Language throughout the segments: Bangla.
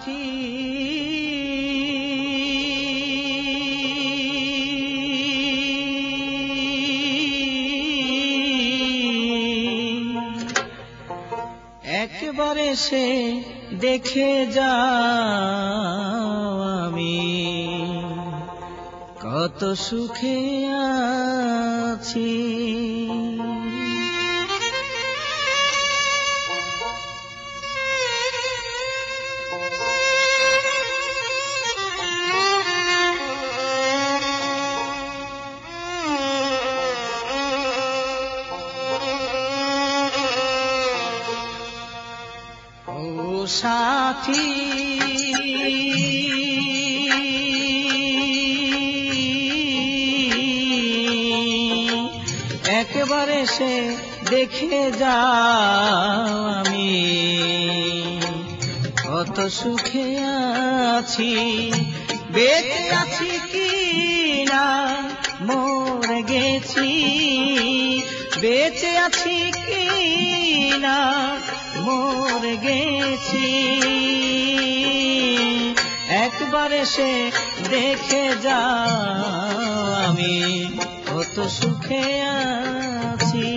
সাথী একবার এসে দেখে যাও আমি কত সুখে আছি। সাথী একবার এসে দেখে যাও আমি কত সুখে আছি। বেঁচে আছি কি না মরে গেছি, বেঁচে আছি কি না মরে গেছি। একবার এসে দেখে যাও আমি কত সুখে আছি।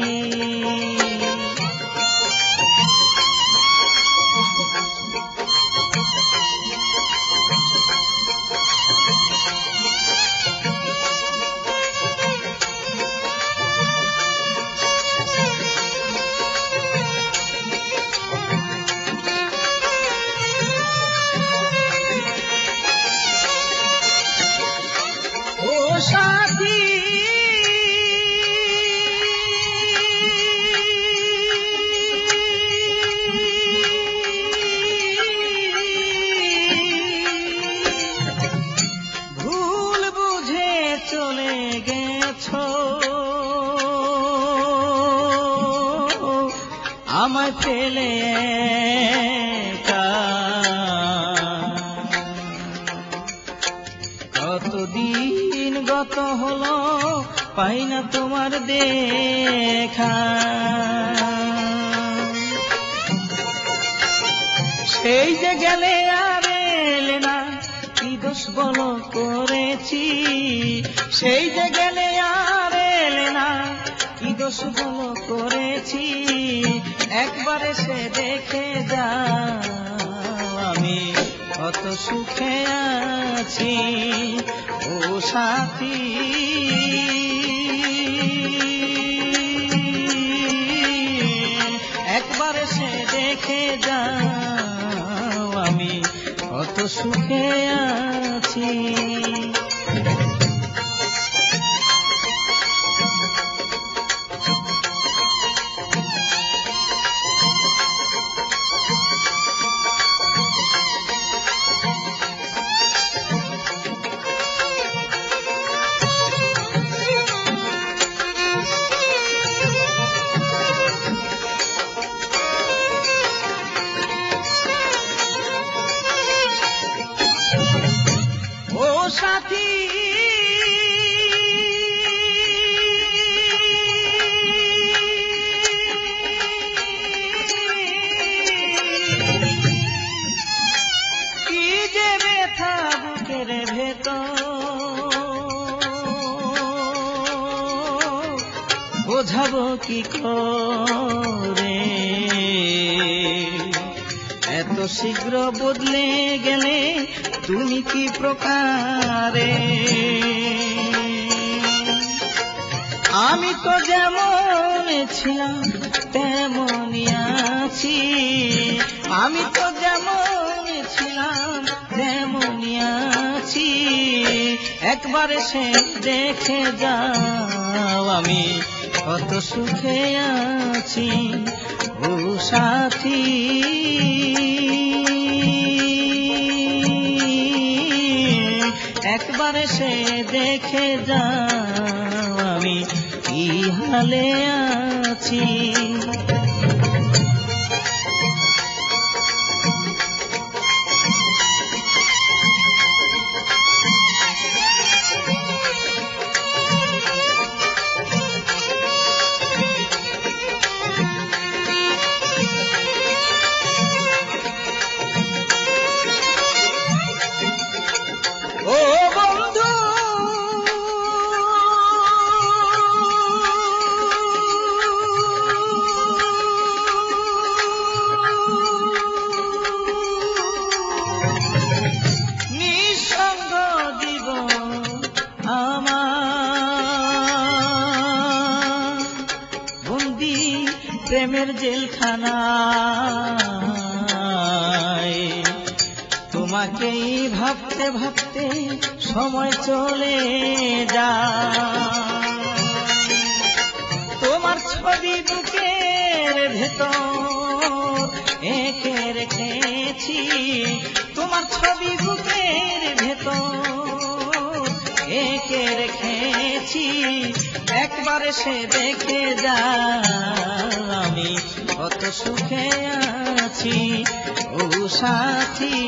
সাথী ভুল বুঝে চলে গেছো, আমায় ফেলে কতদিন গত হলো পাই না তোমার দেখা। সেই যে গেলে আর এলে না কি দোষ বলো করেছি, সেই যে গেলে আর এলে না কি দোষ বলো করেছি। একবার এসে দেখে যাও আমি কত সুখে আছি। ও সাথী একবার এসে দেখে যাও আমি কত সুখে আছি। সাথী কি যে ব্যথা বুকের ভেতর বোঝাবো কি করে, এত শীঘ্র বদলে গেলে তুমি কি প্রকারে। আমি তো যেমন ছিলাম তেমনই আছি, আমি তো যেমন ছিলাম তেমনই আছি। একবার সে দেখে যাও আমি কত সুখে আছি। ও সাথী একবার সে দেখে যাও আমি কি হালে আছি। প্রেমের জেলখানায়। তোমাকেই ভাবতে ভাবতে সময় চলে যায়। তোমার ছবি বুকের ভেতর এঁকে রেখেছি, তোমার ছবি বুকের ভেতর এঁকে রেখেছি। একবার সে দেখে যা, আমি কত সুখে আছি ও সাথী।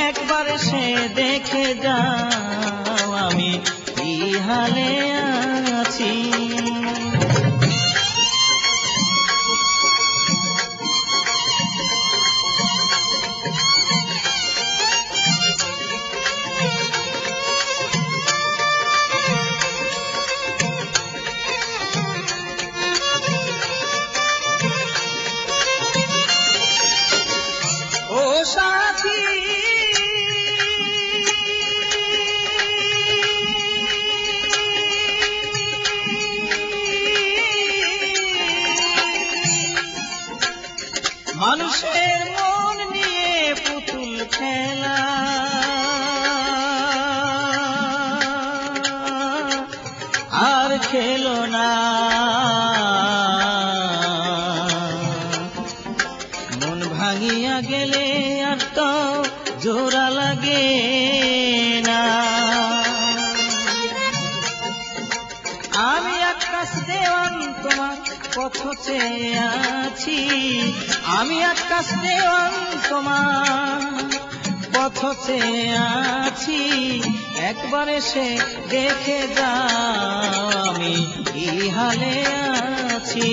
একবার সে দেখে যা, আমি কি হালে আছি। ও সাথী, মানুষের মন নিয়ে পুতুল খেলা, আর খেলো না। মন ভাঙিয়া গেলে আর তো জোড়া লাগে না। আমি আকাশ দেওয়ান তোমার পথ চেয়ে আছি, আমি আকাশ দেওয়ান তোমার পথ চেয়ে আছি। একবার এসে দেখে যাও, আমি কি হালে আছি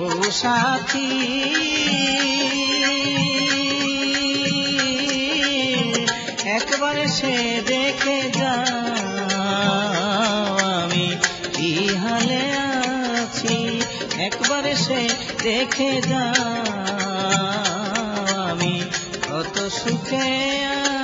ও সাথী। একবার এসে দেখে যাও, আমি কি হালে আছি। একবার এসে দেখে যাও, আমি কত সুখে আছি।